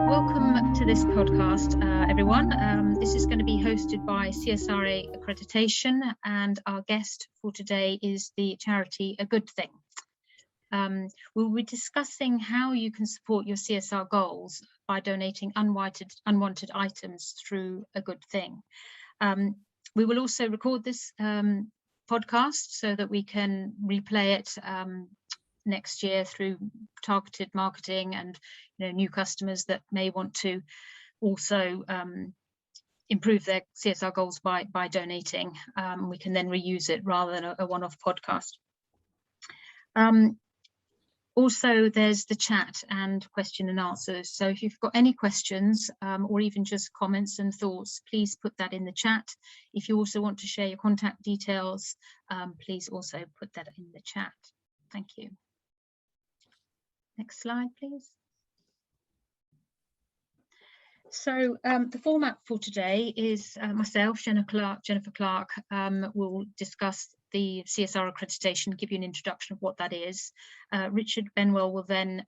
Welcome to this podcast, everyone. This is going to be hosted by CSR-A Accreditation, and our guest for today is the charity A Good Thing. We'll be discussing how you can support your CSR goals by donating unwanted items through A Good Thing. We will also record this podcast so that we can replay it next year through targeted marketing and new customers that may want to also improve their CSR goals by donating. We can then reuse it rather than a one-off podcast. Also, there's the chat and question and answers. So if you've got any questions or even just comments and thoughts, please put that in the chat. If you also want to share your contact details, please also put that in the chat. Thank you. Next slide, please. So the format for today is myself, Jennifer Clark, will discuss the CSR accreditation, give you an introduction of what that is. Richard Bramwell will then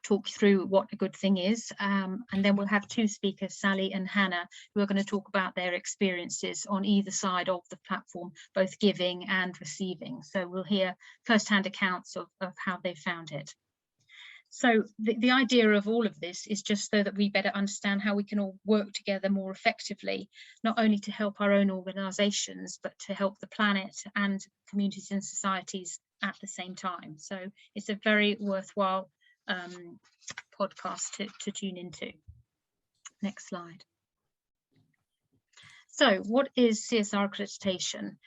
talk you through what A Good Thing is, and then we'll have two speakers, Sally and Hannah, who are going to talk about their experiences on either side of the platform, both giving and receiving. So we'll hear first-hand accounts of how they found it. So the idea of all of this is just so that we better understand how we can all work together more effectively, not only to help our own organisations, but to help the planet and communities and societies at the same time. So it's a very worthwhile podcast to tune into. Next slide. So what is CSR accreditation?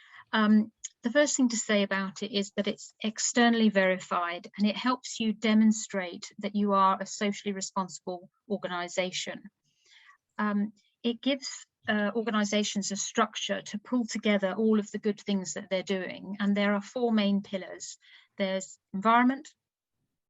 The first thing to say about it is that it's externally verified, and it helps you demonstrate that you are a socially responsible organisation. It gives organisations a structure to pull together all of the good things that they're doing, and there are four main pillars. There's environment,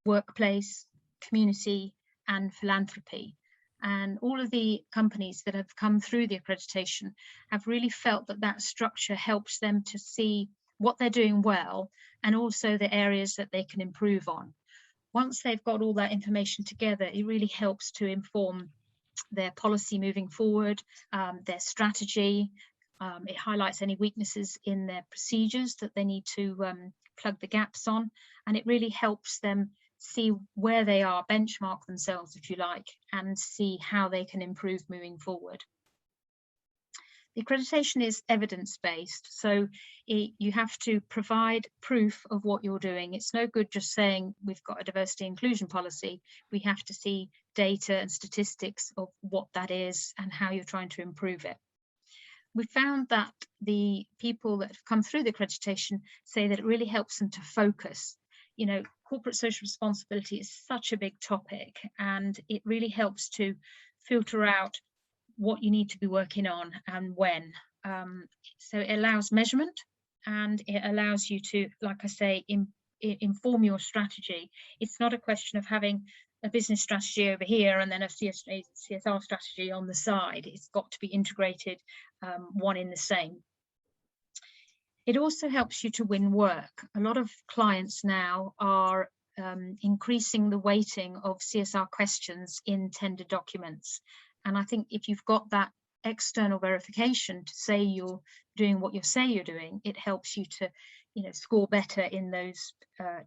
workplace, community, and philanthropy. And all of the companies that have come through the accreditation have really felt that that structure helps them to see what they're doing well, and also the areas that they can improve on. Once they've got all that information together, it really helps to inform their policy moving forward, their strategy. It highlights any weaknesses in their procedures that they need to plug the gaps on, and it really helps them see where they are, benchmark themselves, if you like, and see how they can improve moving forward. The accreditation is evidence-based, so you have to provide proof of what you're doing. It's no good just saying we've got a diversity inclusion policy. We have to see data and statistics of what that is and how you're trying to improve it. We found that the people that have come through the accreditation say that it really helps them to focus. Corporate social responsibility is such a big topic, and it really helps to filter out what you need to be working on and when. So it allows measurement, and it allows you to, like I say, inform your strategy. It's not a question of having a business strategy over here and then a CSR strategy on the side. It's got to be integrated, one in the same. It also helps you to win work. A lot of clients now are increasing the weighting of CSR questions in tender documents. And I think if you've got that external verification to say you're doing what you say you're doing, it helps you to score better in those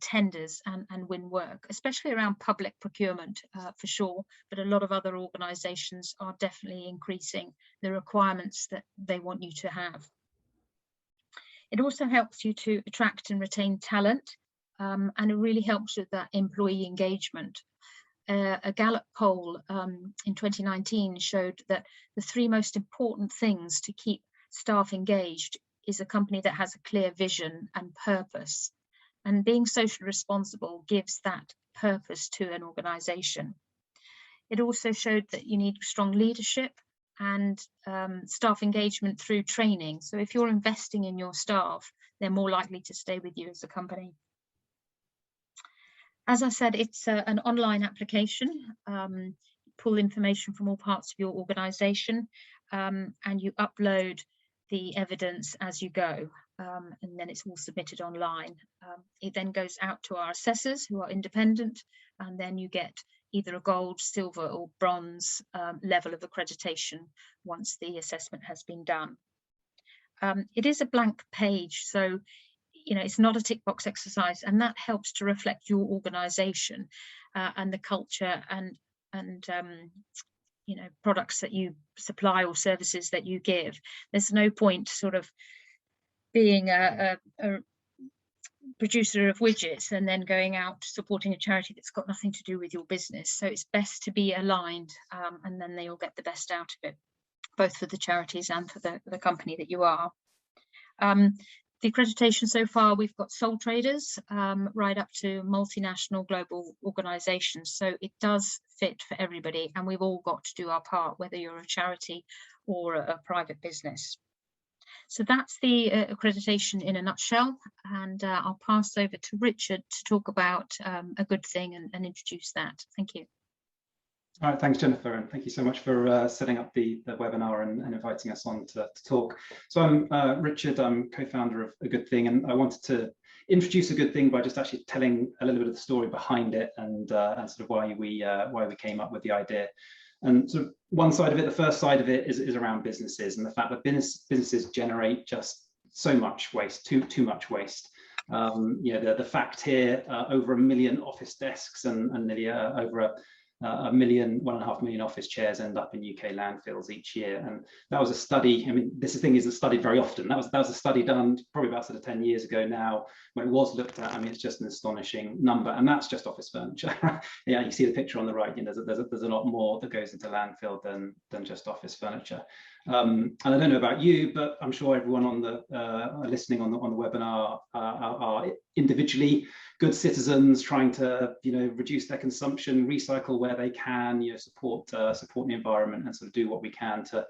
tenders and win work, especially around public procurement for sure. But a lot of other organisations are definitely increasing the requirements that they want you to have. It also helps you to attract and retain talent, and it really helps with that employee engagement. A Gallup poll in 2019 showed that the three most important things to keep staff engaged is a company that has a clear vision and purpose. And being socially responsible gives that purpose to an organisation. It also showed that you need strong leadership and staff engagement through training. So if you're investing in your staff, they're more likely to stay with you as a company. As I said, it's an online application. Pull information from all parts of your organisation, and you upload the evidence as you go. and then it's all submitted online. It then goes out to our assessors who are independent, and then you get either a gold, silver or bronze level of accreditation once the assessment has been done. It is a blank page, so it's not a tick box exercise, and that helps to reflect your organisation and the culture and products that you supply or services that you give. There's no point sort of being a producer of widgets and then going out supporting a charity that's got nothing to do with your business. So it's best to be aligned, and then they'll get the best out of it, both for the charities and for the company that you are. The accreditation so far, we've got sole traders right up to multinational global organisations. So it does fit for everybody, and we've all got to do our part, whether you're a charity or a private business. So that's the accreditation in a nutshell, and I'll pass over to Richard to talk about a good thing and introduce that. Thank you. All right, thanks, Jennifer, and thank you so much for setting up the webinar and inviting us on to talk. So I'm Richard, I'm co-founder of A Good Thing, and I wanted to introduce A Good Thing by just actually telling a little bit of the story behind it and sort of why we came up with the idea. And sort of one side of it, the first side of it is around businesses and the fact that businesses generate just so much waste, too much waste. The fact here, over 1 million office desks and nearly over 1.5 million office chairs end up in UK landfills each year, and that was a study. I mean, this thing isn't studied very often. That was a study done probably about sort of 10 years ago now, when it was looked at. I mean, it's just an astonishing number, and that's just office furniture. Yeah, you see the picture on the right. There's a lot more that goes into landfill than just office furniture. And I don't know about you, but I'm sure everyone on the listening on the webinar are individually good citizens, trying to reduce their consumption, recycle where they can, support the environment, and sort of do what we can to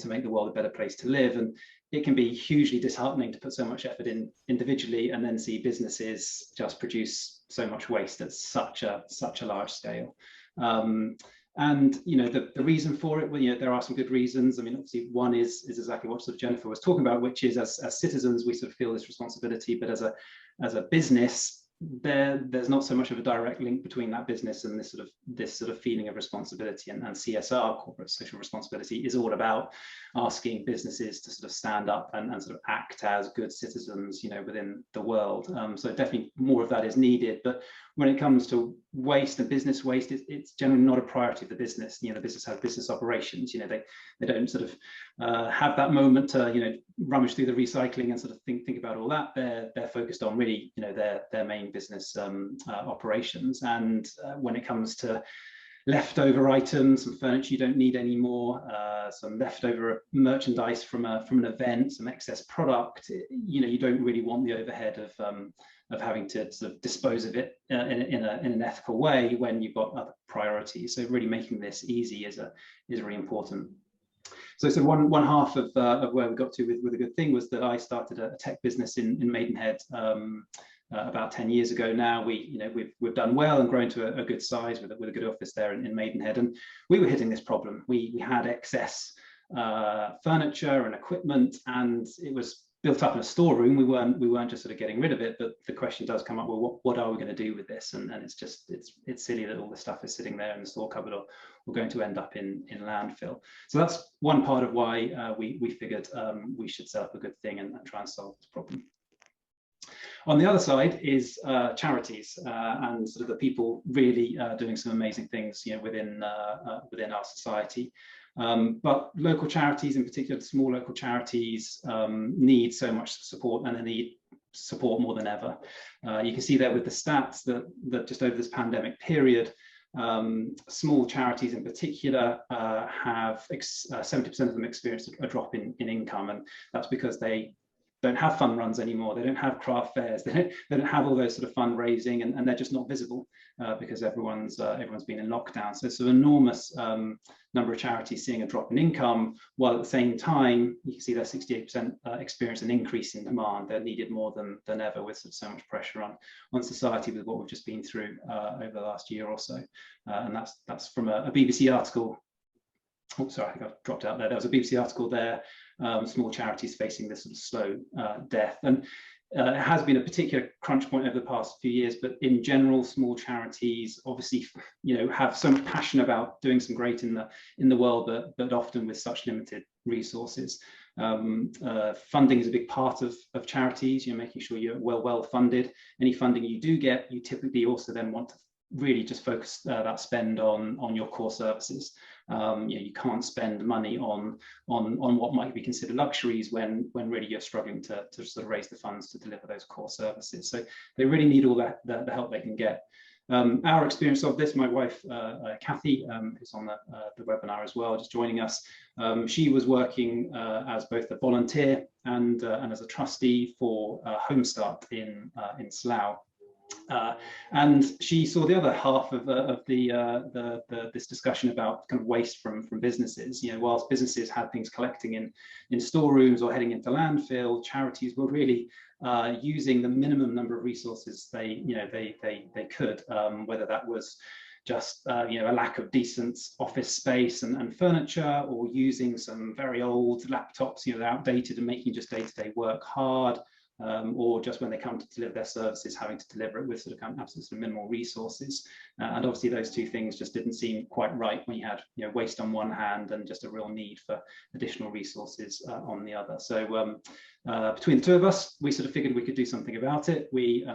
make the world a better place to live. And it can be hugely disheartening to put so much effort in individually and then see businesses just produce so much waste at such a large scale. And the reason for it, well, there are some good reasons. I mean, obviously, one is exactly what sort of Jennifer was talking about, which is as citizens we sort of feel this responsibility, but as a business, there's not so much of a direct link between that business and this sort of feeling of responsibility. And CSR, corporate social responsibility, is all about asking businesses to sort of stand up and sort of act as good citizens, within the world. So definitely more of that is needed. But when it comes to waste and business waste, it's generally not a priority of the business. The business has business operations. They don't sort of have that moment to rummage through the recycling and sort of think about all that. They're focused on really their main business operations. And when it comes to leftover items, some furniture you don't need anymore, some leftover merchandise from an event, some excess product, you don't really want the overhead of having to sort of dispose of it in an ethical way when you've got other priorities. So really making this easy is really important. So one half of where we got to with A Good Thing was that I started a tech business in Maidenhead about 10 years ago now. We've done well and grown to a good size with a good office there in Maidenhead, and we were hitting this problem. We had excess furniture and equipment, and it was built up in a storeroom. We weren't just sort of getting rid of it, but the question does come up, well, what are we going to do with this? And it's silly that all the stuff is sitting there in the store cupboard or going to end up in landfill. So that's one part of why we figured we should set up A Good Thing and try and solve this problem. On the other side is charities and sort of the people really doing some amazing things within our society. But local charities, in particular, small local charities, need so much support, and they need support more than ever. You can see there with the stats that just over this pandemic period, small charities in particular have 70% of them experienced a drop in income, and that's because they don't have fun runs anymore. They don't have craft fairs. They don't have all those sort of fundraising, and they're just not visible because everyone's been in lockdown. So it's an enormous number of charities seeing a drop in income, while at the same time you can see that 68% experience an increase in demand. They're needed more than ever, with so much pressure on society with what we've just been through over the last year or so. And that's from a BBC article oh, sorry, I think I've dropped out there. There was a BBC article there, small charities facing this sort of slow death. And it has been a particular crunch point over the past few years, but in general, small charities obviously, have so much passion about doing some great in the world, but often with such limited resources. Funding is a big part of charities. Making sure you're well funded. Any funding you do get, you typically also then want to really just focus that spend on your core services. You can't spend money on what might be considered luxuries when really you're struggling to sort of raise the funds to deliver those core services. So they really need all the help they can get. Our experience of this, my wife Kathy, who's on the webinar as well, just joining us. She was working as both a volunteer and as a trustee for Home Start in Slough. And she saw the other half of this discussion about kind of waste from businesses. Whilst businesses had things collecting in storerooms or heading into landfill, charities were really using the minimum number of resources they could, whether that was just a lack of decent office space and furniture, or using some very old laptops, outdated, and making just day-to-day work hard. Or just when they come to deliver their services, having to deliver it with sort of absolutely minimal resources. And obviously those two things just didn't seem quite right when you had waste on one hand and just a real need for additional resources on the other. So between the two of us, we sort of figured we could do something about it. We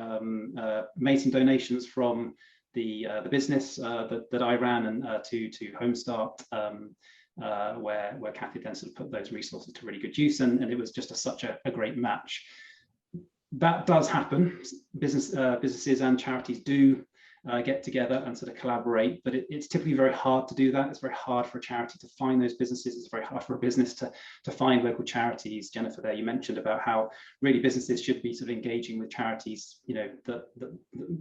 made some donations from the business that I ran and to Home Start, where Kathy then sort of put those resources to really good use, and it was just such a great match. That does happen. Businesses and charities do get together and sort of collaborate, but it's typically very hard to do that. It's very hard for a charity to find those businesses. It's very hard for a business to find local charities. Jennifer, there you mentioned about how really businesses should be sort of engaging with charities, that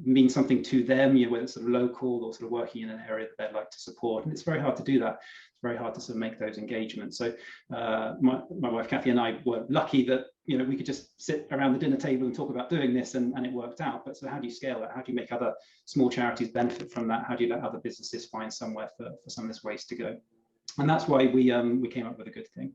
mean something to them, whether it's sort of local or sort of working in an area that they'd like to support. And it's very hard to do that. It's very hard to sort of make those engagements. So my wife Kathy and I were lucky that we could just sit around the dinner table and talk about doing this, and it worked out. But so how do you scale that? How do you make other small charities benefit from that? How do you let other businesses find somewhere for some of this waste to go? And that's why we came up with a good thing.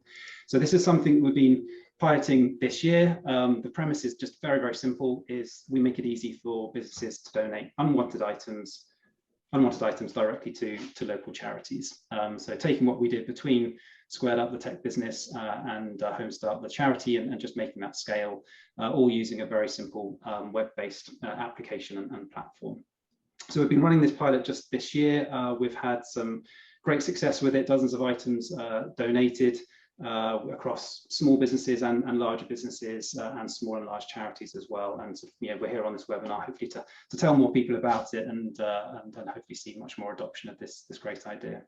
So this is something we've been piloting this year. The premise is just very, very simple, is we make it easy for businesses to donate unwanted items directly to local charities. So taking what we did between SquaredUp, the tech business, and Home Start, the charity, and just making that scale, all using a very simple web-based application and platform. So we've been running this pilot just this year. We've had some great success with it, dozens of items donated across small businesses and larger businesses, and small and large charities as well. And we're here on this webinar hopefully to tell more people about it, and hopefully see much more adoption of this great idea.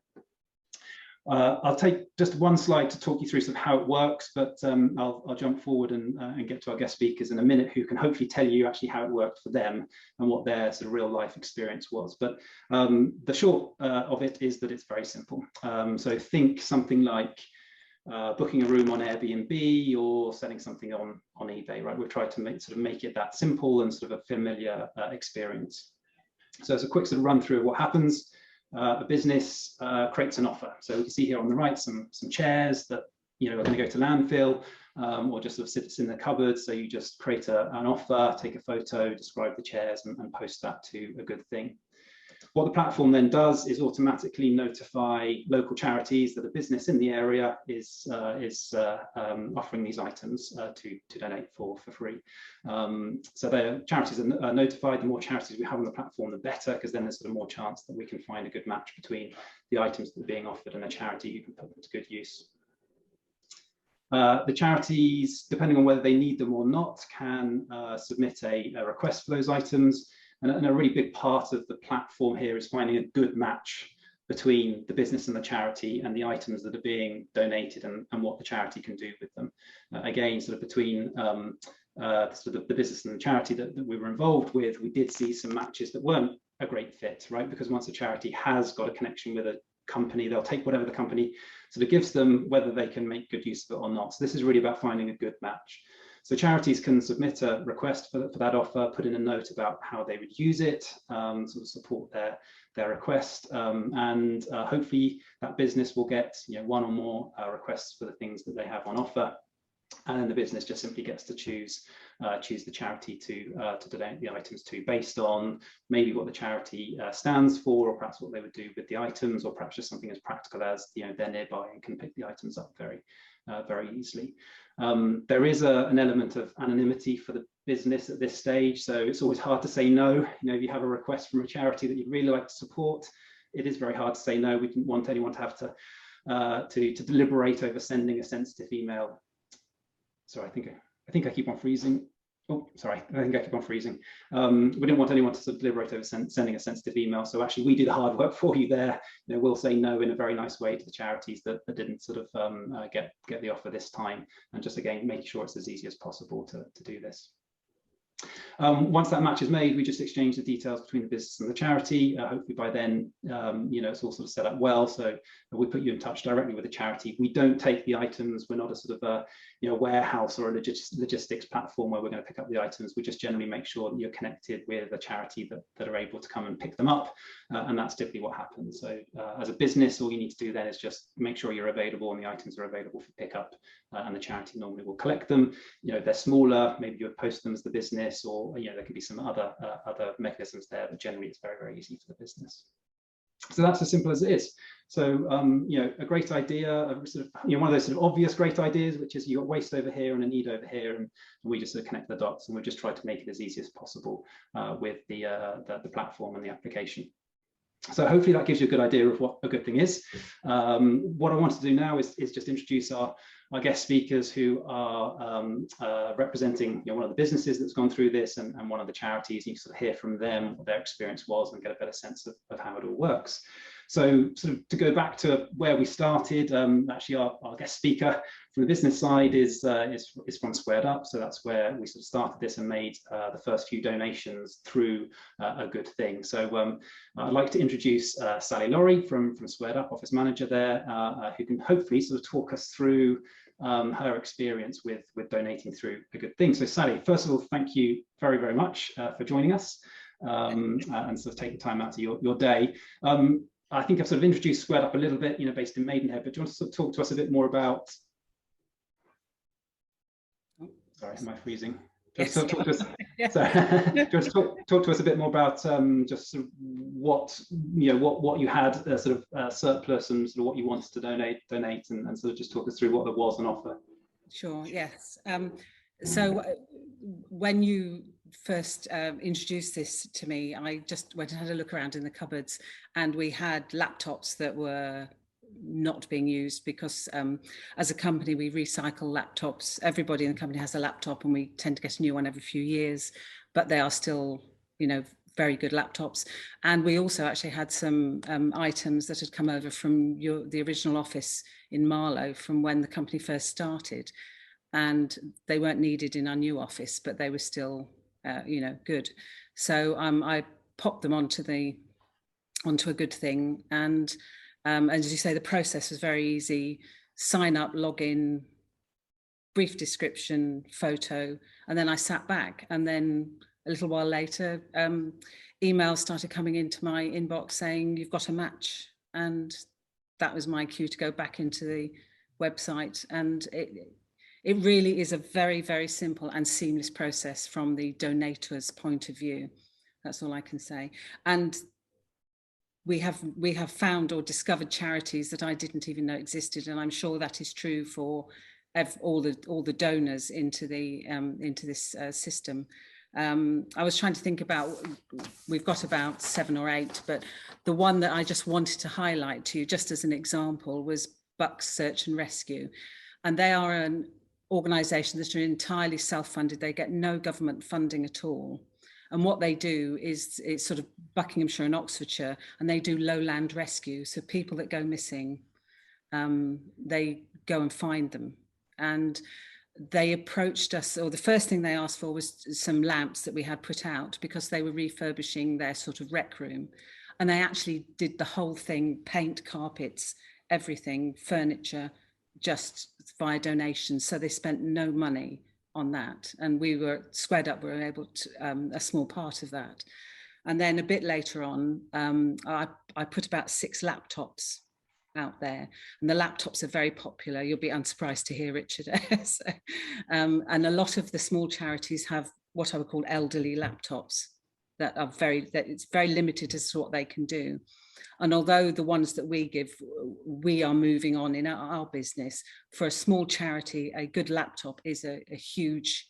I'll take just one slide to talk you through sort of how it works, but I'll jump forward and get to our guest speakers in a minute, who can hopefully tell you actually how it worked for them and what their sort of real life experience was. But the short of it is that it's very simple. So think something like booking a room on Airbnb or selling something on eBay, right? We've tried to make it that simple and sort of a familiar experience. So as a quick sort of run through of what happens. A business creates an offer. So we can see here on the right some chairs that are going to go to landfill, or just sort of sits in the cupboard. So you just create an offer, take a photo, describe the chairs, and post that to a good thing. What the platform then does is automatically notify local charities that a business in the area is offering these items to donate for free. So the charities are notified. The more charities we have on the platform, the better, because then there's sort of more chance that we can find a good match between the items that are being offered and a charity who can put them to good use. The charities, depending on whether they need them or not, can submit a request for those items. And a really big part of the platform here is finding a good match between the business and the charity and the items that are being donated and what the charity can do with them. Again, sort of between sort of the business and the charity that we were involved with, we did see some matches that weren't a great fit, right? Because once a charity has got a connection with a company, they'll take whatever the company sort of gives them, whether they can make good use of it or not. So this is really about finding a good match. So charities can submit a request for that offer, put in a note about how they would use it, sort of support their request, and hopefully that business will get one or more requests for the things that they have on offer. And then the business just simply gets to choose the charity to donate the items to, based on maybe what the charity stands for, or perhaps what they would do with the items, or perhaps just something as practical as they're nearby and can pick the items up very easily. There is an element of anonymity for the business at this stage, so it's always hard to say no. If you have a request from a charity that you'd really like to support, it is very hard to say no. We didn't want anyone to have to deliberate over sending a sensitive email. Sorry, I think I keep on freezing. Oh, sorry, I think I keep on freezing. We didn't want anyone to sort of deliberate over sending a sensitive email. So actually we do the hard work for you there. We'll say no in a very nice way to the charities that didn't sort of get the offer this time, and just again, making sure it's as easy as possible to do this. Once that match is made, we just exchange the details between the business and the charity. Hopefully by then, it's all sort of set up well. So we put you in touch directly with the charity. We don't take the items. We're not a sort of a warehouse or a logistics platform where we're going to pick up the items. We just generally make sure that you're connected with a charity that are able to come and pick them up. And that's typically what happens. So as a business, all you need to do then is just make sure you're available and the items are available for pickup. And the charity normally will collect them. If they're smaller, maybe you would post them as the business, or there could be some other mechanisms there, but generally it's very easy for the business. So that's as simple as it is. So a great idea, sort of one of those sort of obvious great ideas, which is you got waste over here and a need over here, and we just sort of connect the dots, and we just try to make it as easy as possible with the platform and the application. So hopefully that gives you a good idea of what a good thing is. What I want to do now is just introduce our guest speakers, who are representing one of the businesses that's gone through this, and one of the charities. You sort of hear from them what their experience was and get a better sense of how it all works. So sort of to go back to where we started, actually our guest speaker from the business side is from SquaredUp. So that's where we sort of started this and made the first few donations through a good thing. So I'd like to introduce Sally Lawrie from SquaredUp, office manager there, who can hopefully sort of talk us through her experience with donating through a good thing. So Sally, first of all, thank you very much for joining us and sort of taking time out of your day. I think I've sort of introduced SquaredUp a little bit, based in Maidenhead, but do you want to sort of talk to us a bit more about? Oh, sorry, am I freezing? Just talk to us. Just talk to us a bit more about just sort of what you had sort of surplus, and sort of what you wanted to donate, and sort of just talk us through what there was on offer. Sure. Yes. So when you first introduced this to me, I just went and had a look around in the cupboards, and we had laptops that were not being used, because as a company we recycle laptops. Everybody in the company has a laptop, and we tend to get a new one every few years, but they are still very good laptops. And we also actually had some items that had come over from the original office in Marlow from when the company first started, and they weren't needed in our new office, but they were still good. So I popped them onto a good thing, and as you say, the process was very easy. Sign up, log in, brief description, photo, and then I sat back. And then a little while later, emails started coming into my inbox saying, you've got a match. And that was my cue to go back into the website. And it really is a very simple and seamless process from the donator's point of view. That's all I can say. And we have found or discovered charities that I didn't even know existed, and I'm sure that is true for all the donors into this system. I was trying to think about, we've got about 7 or 8, but the one that I just wanted to highlight to you, just as an example, was Bucks Search and Rescue, and they are an organisation that are entirely self-funded. They get no government funding at all. And what they do is, it's sort of Buckinghamshire and Oxfordshire, and they do lowland rescue. So people that go missing, they go and find them. And they approached us, or the first thing they asked for was some lamps that we had put out, because they were refurbishing their sort of rec room. And they actually did the whole thing, paint, carpets, everything, furniture, just via donations. So they spent no money on that, and SquaredUp were able to a small part of that. And then a bit later on, I put about 6 laptops out there, and the laptops are very popular. You'll be unsurprised to hear, Richard. So, and a lot of the small charities have what I would call elderly laptops that it's very limited as to what they can do. And although the ones that we give, we are moving on in our business, for a small charity, a good laptop is a huge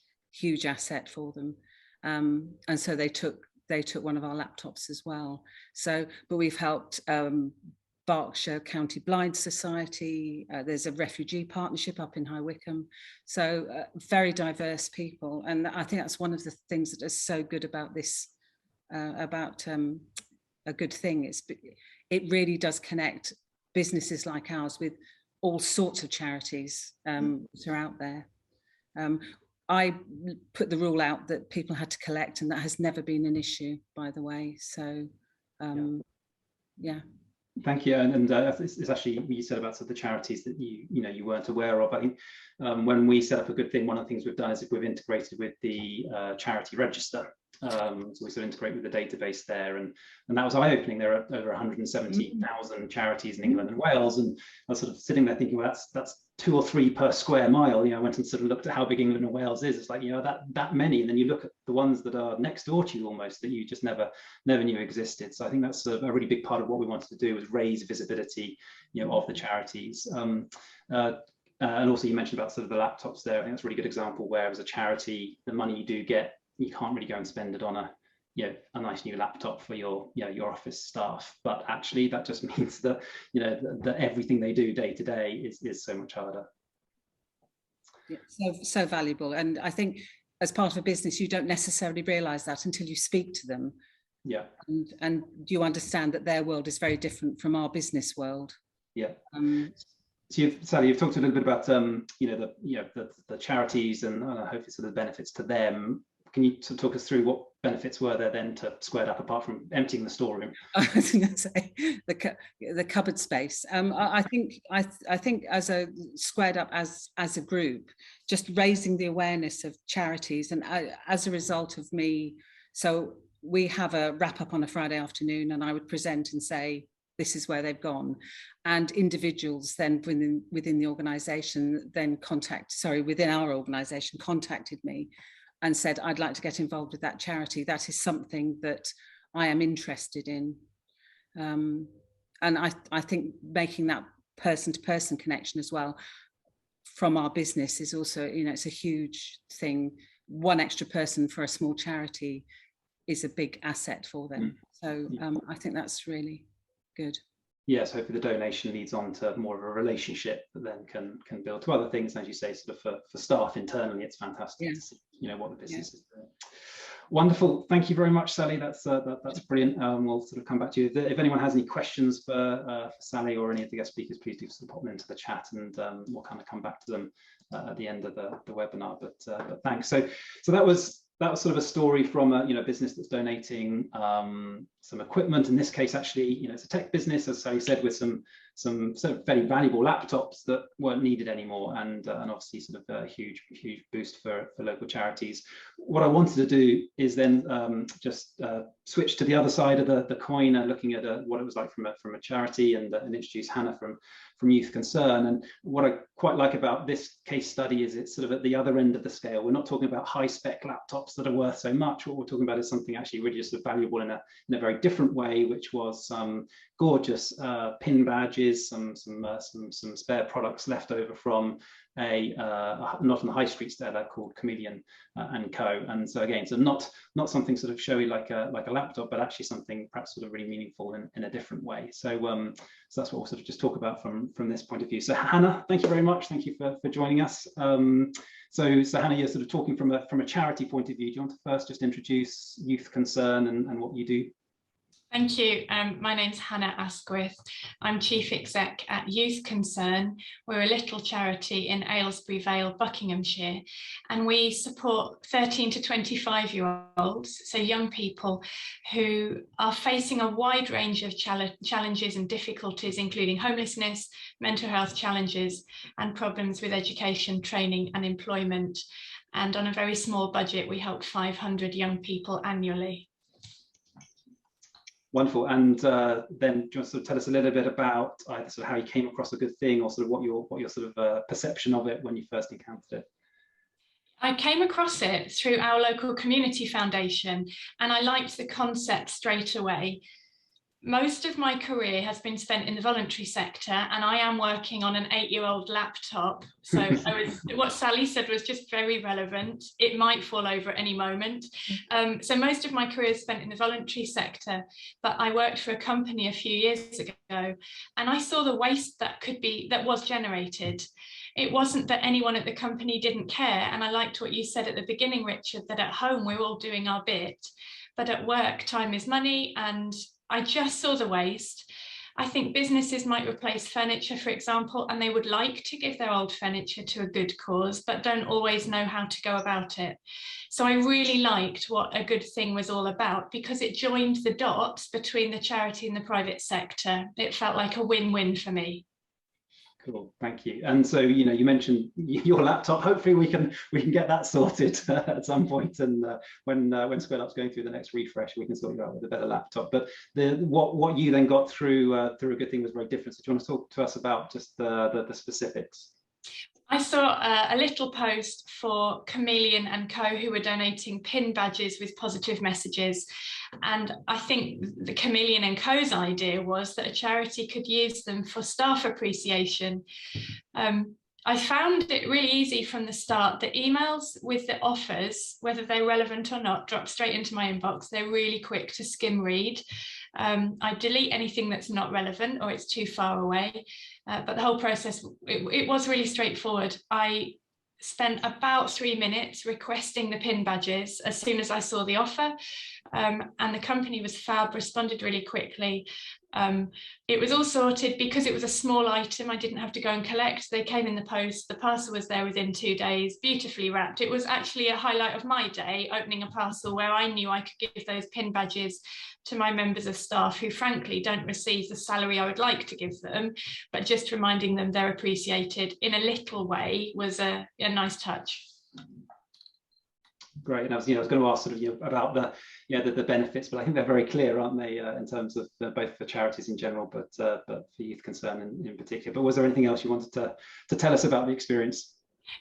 asset for them. And so they took one of our laptops as well. So, but we've helped Berkshire County Blind Society. There's a refugee partnership up in High Wycombe. So very diverse people. And I think that's one of the things that is so good about this, a good thing. It really does connect businesses like ours with all sorts of charities that are out there. I put the rule out that people had to collect, and that has never been an issue, by the way. So, yeah. Thank you. And it's actually what you said about sort of the charities that you weren't aware of. I think when we set up A Good Thing, one of the things we've done is we've integrated with the charity register. So we sort of integrate with the database there, and that was eye-opening. There are over 170,000 charities in England and Wales, and I was sort of sitting there thinking, well, that's 2 or 3 per square mile. I went and sort of looked at how big England and Wales is. It's like, that many, and then you look at the ones that are next door to you almost, that you just never knew existed. So I think that's a really big part of what we wanted to do, was raise visibility, of the charities. And also you mentioned about sort of the laptops there. I think that's a really good example where, as a charity, the money you do get, you can't really go and spend it on a nice new laptop for your office staff, but actually that just means that that everything they do day to day is so much harder. Yeah, so valuable. And I think as part of a business, you don't necessarily realize that until you speak to them. Yeah. And you understand that their world is very different from our business world. Yeah. So Sally, you've talked a little bit about the charities and hopefully sort of the benefits to them. Can you sort of talk us through what benefits were there then to SquaredUp, apart from emptying the storeroom? I was going to say the cupboard space. I think as a SquaredUp, as a group, just raising the awareness of charities, and as a result of me, so we have a wrap up on a Friday afternoon, and I would present and say, this is where they've gone, and individuals then within the organisation then within our organisation contacted me and said, I'd like to get involved with that charity. That is something that I am interested in. And I think making that person-to-person connection as well from our business is also, it's a huge thing. One extra person for a small charity is a big asset for them. So I think that's really good. Yes, hopefully the donation leads on to more of a relationship that then can build to other things. As you say, sort of for staff internally, it's fantastic to see, what the business is doing. Wonderful. Thank you very much, Sally. That's brilliant. We'll sort of come back to you. If anyone has any questions for Sally or any of the guest speakers, please do sort of pop them into the chat, and we'll kind of come back to them at the end of the webinar. But thanks. So that was sort of a story from a business that's donating some equipment. In this case, actually, it's a tech business, as Sally said, with some sort of very valuable laptops that weren't needed anymore, and obviously sort of a huge boost for local charities. What I wanted to do is then just switch to the other side of the coin, looking at what it was like from a charity, and introduce Hannah from Youth Concern. And what I quite like about this case study is it's sort of at the other end of the scale. We're not talking about high-spec laptops that are worth so much. What we're talking about is something actually really just sort of valuable in a very different way, which was some gorgeous pin badges, some spare products left over from not on the high street there called Chameleon and Co. And so again, so not something sort of showy like a laptop, but actually something perhaps sort of really meaningful in a different way. So so that's what we'll sort of just talk about from this point of view. So Hannah, thank you very much. Thank you for joining us. So Hannah, you're sort of talking from a charity point of view. Do you want to first just introduce Youth Concern and what you do? Thank you. My name's Hannah Asquith. I'm Chief Exec at Youth Concern. We're a little charity in Aylesbury Vale, Buckinghamshire, and we support 13 to 25-year-olds, so young people who are facing a wide range of challenges and difficulties, including homelessness, mental health challenges, and problems with education, training, and employment. and on a very small budget, we helped 500 young people annually. Wonderful. And then do you want to sort of tell us a little bit about either sort of how you came across a good thing, or sort of what your sort of perception of it when you first encountered it? I came across it through our local community foundation, and I liked the concept straight away. Most of my career has been spent in the voluntary sector, and I am working on an 8-year-old laptop. So what Sally said was just very relevant. It might fall over at any moment. So most of my career is spent in the voluntary sector, but I worked for a company a few years ago, and I saw the waste that was generated. It wasn't that anyone at the company didn't care. And I liked what you said at the beginning, Richard, that at home we're all doing our bit, but at work time is money, and I just saw the waste. I think businesses might replace furniture, for example, and they would like to give their old furniture to a good cause, but don't always know how to go about it. So I really liked what a good thing was all about, because it joined the dots between the charity and the private sector. It felt like a win-win for me. Cool, thank you. And so, you know, you mentioned your laptop. Hopefully we can get that sorted at some point, and when SquaredUp's going through the next refresh, we can sort you out with a better laptop. But what you then got through a good thing was very different. So do you want to talk to us about just the specifics? I saw a little post for Chameleon and Co, who were donating pin badges with positive messages. And I think the Chameleon and Co.'s idea was that a charity could use them for staff appreciation. I found it really easy from the start. The emails with the offers, whether they're relevant or not, drop straight into my inbox. They're really quick to skim read. I delete anything that's not relevant or it's too far away. But the whole process, it was really straightforward. I spent about 3 minutes requesting the pin badges as soon as I saw the offer, and the company was fab, responded really quickly. It was all sorted because it was a small item. I didn't have to go and collect. They came in the post. The parcel was there within 2 days, beautifully wrapped. It was actually a highlight of my day, opening a parcel where I knew I could give those pin badges to my members of staff who frankly don't receive the salary I would like to give them, but just reminding them they're appreciated in a little way was a nice touch. Great. And I was going to ask sort of about the benefits, but I think they're very clear, aren't they, in terms of both for charities in general, but for Youth Concern in particular. But was there anything else you wanted to tell us about the experience?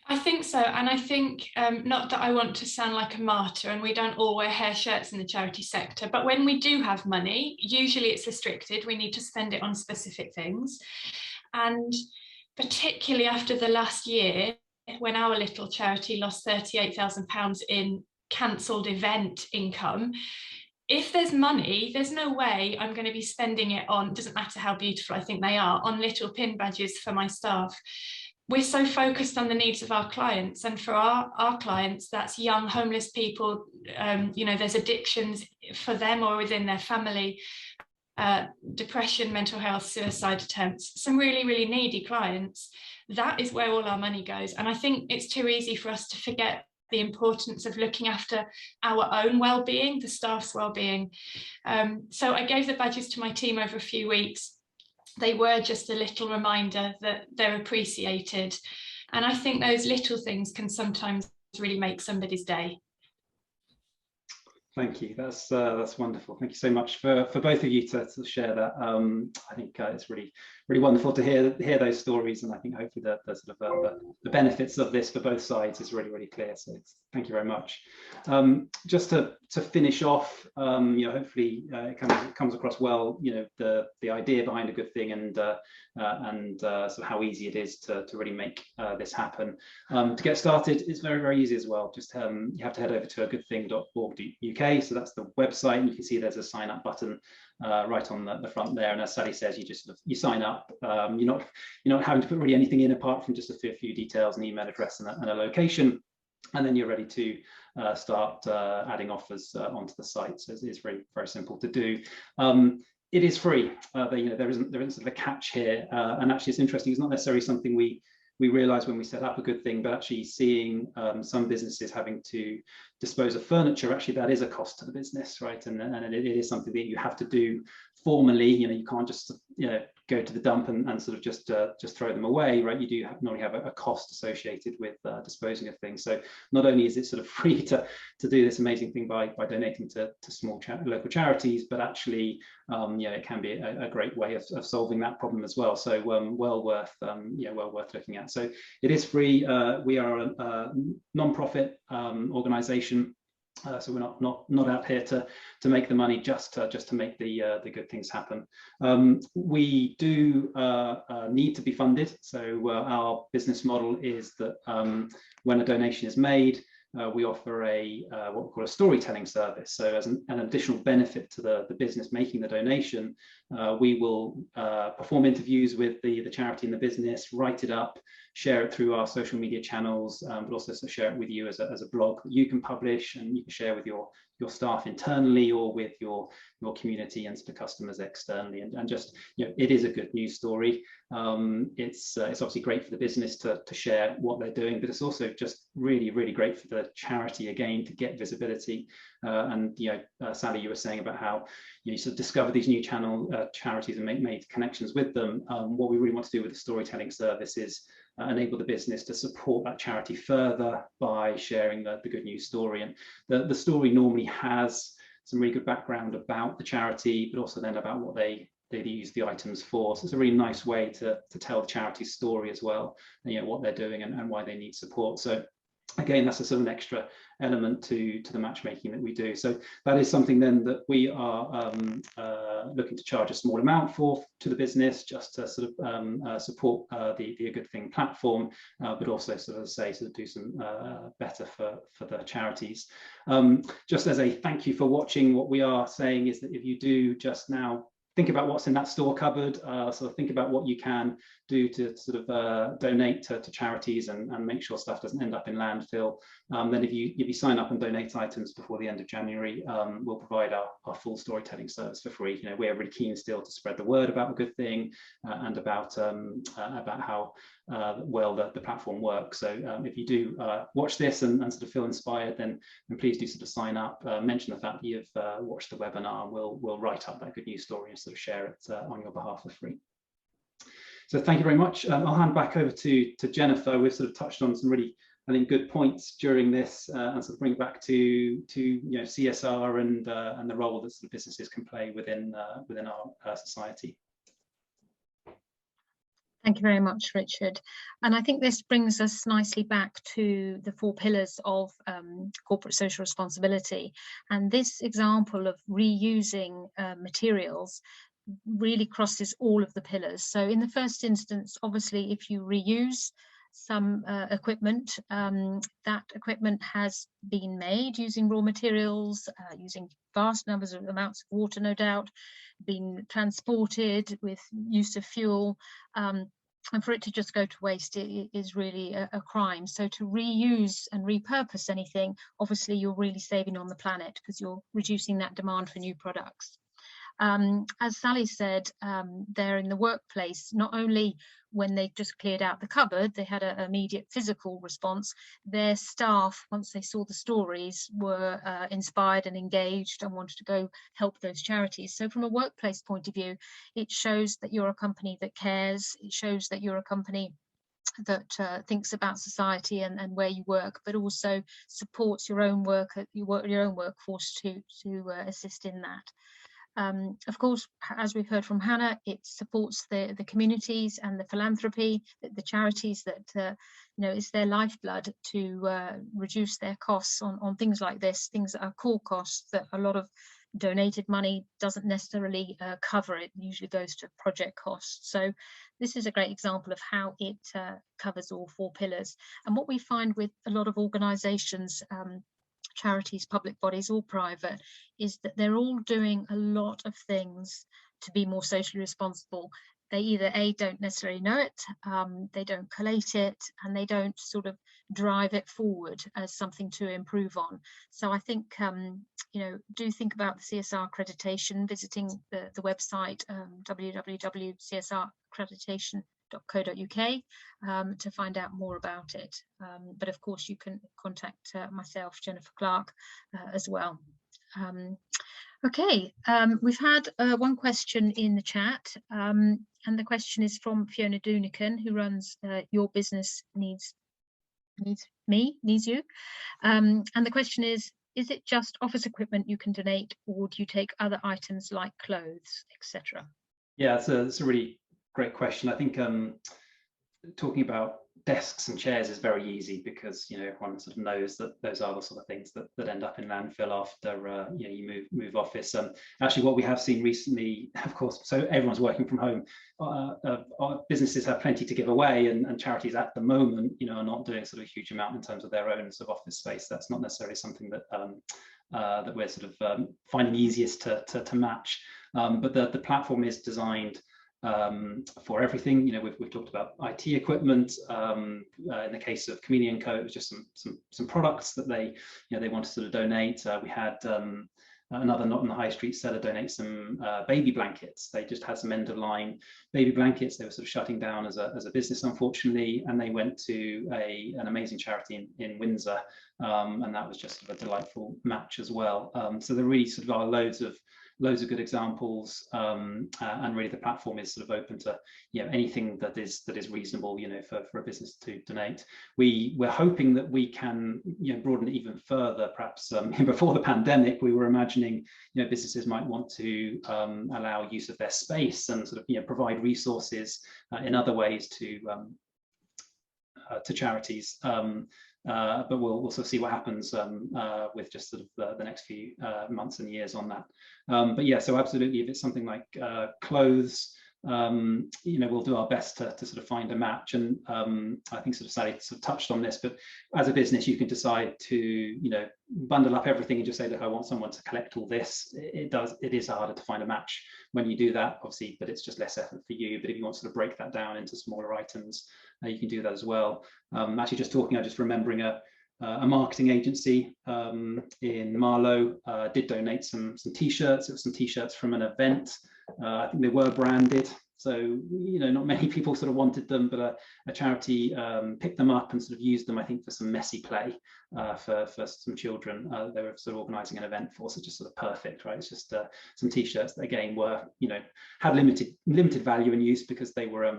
I think so, and I think not that I want to sound like a martyr, and we don't all wear hair shirts in the charity sector, but when we do have money, usually it's restricted. We need to spend it on specific things, and particularly after the last year, when our little charity lost £38,000 in cancelled event income, if there's money, there's no way I'm going to be spending it on, doesn't matter how beautiful I think they are, on little pin badges for my staff. We're so focused on the needs of our clients, and for our clients, that's young homeless people, there's addictions for them or within their family, depression, mental health, suicide attempts, some really, really needy clients. That is where all our money goes. And I think it's too easy for us to forget the importance of looking after our own well-being, the staff's well-being. So I gave the badges to my team over a few weeks. They were just a little reminder that they're appreciated. And I think those little things can sometimes really make somebody's day. Thank you. That's wonderful. Thank you so much for both of you to share that. I think it's really wonderful to hear those stories, and I think hopefully the sort of the benefits of this for both sides is really clear. So thank you very much. Just to finish off, hopefully it comes across well. The idea behind a good thing, and sort of how easy it is to really make this happen. To get started, it's very easy as well. Just you have to head over to agoodthing.org.uk. So that's the website, and you can see there's a sign up button right on the front there. And as Sally says, you sign up. You're not having to put really anything in apart from just a few details, an email address and a location, and then you're ready to start adding offers onto the site. So it's very simple to do. It is free. There isn't sort of a catch here, and actually it's interesting. It's not necessarily something we realized when we set up a good thing, but actually seeing some businesses having to dispose of furniture, actually that is a cost to the business, right? And it is something that you have to do formally. You can't just go to the dump and sort of just throw them away, right? You do normally have a cost associated with disposing of things. So not only is it sort of free to do this amazing thing by donating to small local charities, but actually it can be a great way of solving that problem as well. So well worth looking at. So it is free. We are a non-profit organisation. So we're not out here to make the money, just to make the good things happen. We do need to be funded. So our business model is that when a donation is made, we offer what we call a storytelling service. So as an additional benefit to the business making the donation, we will perform interviews with the charity and the business, write it up, share it through our social media channels, but also share it with you as a blog that you can publish and you can share with your staff internally or with your community and to customers externally. And just, it is a good news story. It's obviously great for the business to share what they're doing, but it's also just really, really great for the charity again to get visibility. And Sally, you were saying about how you sort of discover these new charities and make connections with them. What we really want to do with the storytelling service is enable the business to support that charity further by sharing the good news story. And the story normally has some really good background about the charity, but also then about what they use the items for. So it's a really nice way to tell the charity's story as well, and what they're doing and why they need support. So again, that's a sort of an extra element to the matchmaking that we do. So that is something then that we are looking to charge a small amount to the business, just to sort of support the A Good Thing platform, but also sort of do some better for the charities. Just as a thank you for watching, what we are saying is that if you do just now think about what's in that store cupboard, sort of think about what you can do to sort of donate to charities and make sure stuff doesn't end up in landfill. Then if you sign up and donate items before the end of January, we'll provide our full storytelling service for free. We're really keen still to spread the word about A Good Thing and about how well the platform works. So if you do watch this and sort of feel inspired, then please do sort of sign up, mention the fact that you've watched the webinar, and we'll write up that good news story and sort of share it on your behalf for free. So thank you very much. I'll hand back over to Jennifer. We've sort of touched on some really, I think, good points during this, and sort of bring it back to CSR and the role that sort of businesses can play within our society. Thank you very much, Richard. And I think this brings us nicely back to the 4 pillars of corporate social responsibility. And this example of reusing materials really crosses all of the pillars. So in the first instance, obviously, if you reuse some equipment, that equipment has been made using raw materials, using vast amounts of water, no doubt, been transported with use of fuel, and for it to just go to waste is really a crime. So to reuse and repurpose anything, obviously you're really saving on the planet because you're reducing that demand for new products. As Sally said, they're in the workplace, not only when they just cleared out the cupboard, they had an immediate physical response. Their staff, once they saw the stories, were inspired and engaged and wanted to go help those charities. So from a workplace point of view, it shows that you're a company that cares. It shows that you're a company that thinks about society and where you work, but also supports your own work, your own workforce to assist in that. Of course, as we've heard from Hannah, it supports the communities and the philanthropy, the charities that it's their lifeblood to reduce their costs on things like this, things that are core costs that a lot of donated money doesn't necessarily cover. It usually goes to project costs. So this is a great example of how it covers all 4 pillars. And what we find with a lot of organisations, charities, public bodies or private, is that they're all doing a lot of things to be more socially responsible. They either don't necessarily know it, they don't collate it, and they don't sort of drive it forward as something to improve on. So I think do think about the CSR accreditation, visiting the website www.csraccreditation.org. csr.co.uk to find out more about it. But of course, you can contact myself, Jennifer Clark, as well. Okay, we've had one question in the chat, and the question is from Fiona Dunican, who runs Your Business Needs You. And the question is it just office equipment you can donate, or do you take other items like clothes, etc.? Yeah, it's a really great question. I think talking about desks and chairs is very easy because everyone sort of knows that those are the sort of things that end up in landfill after you move office. Actually, what we have seen recently, of course, so everyone's working from home. Our businesses have plenty to give away, and charities at the moment, are not doing sort of a huge amount in terms of their own sort of office space. That's not necessarily something that that we're sort of finding easiest to match. But the platform is designed for everything. We've talked about IT equipment. In the case of Chameleon Co, it was just some products that they wanted to sort of donate. We had another not on the high street seller donate some baby blankets. They just had some end of line baby blankets. They were sort of shutting down as a business, unfortunately, and they went to an amazing charity in Windsor, and that was just sort of a delightful match as well. So there really sort of are loads of good examples, and really the platform is sort of open to anything that is reasonable for a business to donate. We're hoping that we can broaden it even further. Perhaps before the pandemic, we were imagining businesses might want to allow use of their space and sort of provide resources in other ways to charities. But we'll sort of see what happens with just sort of the next few months and years on that. But yeah, so absolutely, if it's something like clothes, we'll do our best to sort of find a match. And I think sort of Sally sort of touched on this, but as a business, you can decide to bundle up everything and just say that I want someone to collect all this. It is harder to find a match when you do that, obviously, but it's just less effort for you. But if you want to sort of break that down into smaller items, you can do that as well. Actually, I'm just remembering a marketing agency in Marlow did donate some t-shirts. It was some t-shirts from an event. I think they were branded, so not many people sort of wanted them, but a charity picked them up and sort of used them, I think, for some messy play for some children. They were sort of organising an event for, so just sort of perfect, right? It's just some t-shirts that again were had limited value and use because they were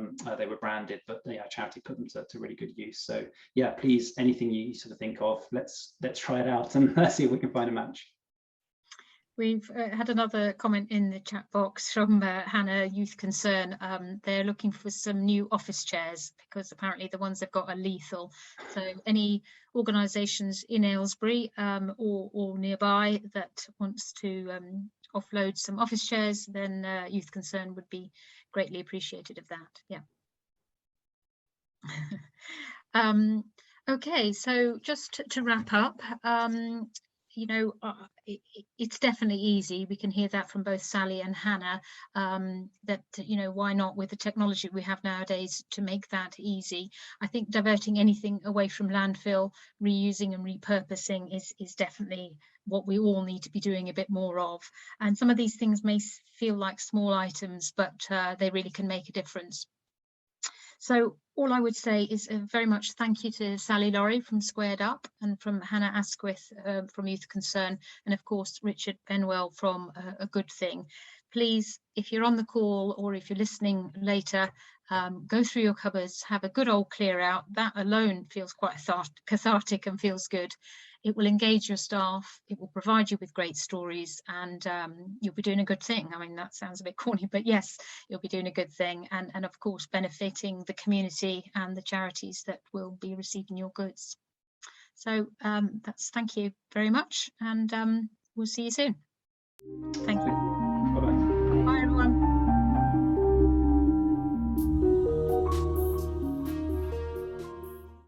branded, but charity put them to really good use. So yeah, please, anything you sort of think of, let's try it out and let's see if we can find a match. We've had another comment in the chat box from Hannah, Youth Concern. They're looking for some new office chairs because apparently the ones they've got are lethal. So any organisations in Aylesbury or nearby that wants to offload some office chairs, then Youth Concern would be greatly appreciated of that. Yeah. Okay, so just to wrap up, it's definitely easy. We can hear that from both Sally and Hannah, that why not, with the technology we have nowadays, to make that easy. I think diverting anything away from landfill, reusing and repurposing is definitely what we all need to be doing a bit more of. And some of these things may feel like small items, but they really can make a difference. So all I would say is very much thank you to Sally Lawrie from SquaredUp and from Hannah Asquith from Youth Concern, and of course Richard Bramwell from A Good Thing. Please, if you're on the call or if you're listening later, go through your cupboards, have a good old clear out. That alone feels quite cathartic and feels good. It will engage your staff, it will provide you with great stories, and you'll be doing a good thing. I mean, that sounds a bit corny, but yes, you'll be doing a good thing, and of course benefiting the community and the charities that will be receiving your goods. So thank you very much, and we'll see you soon. Thank you.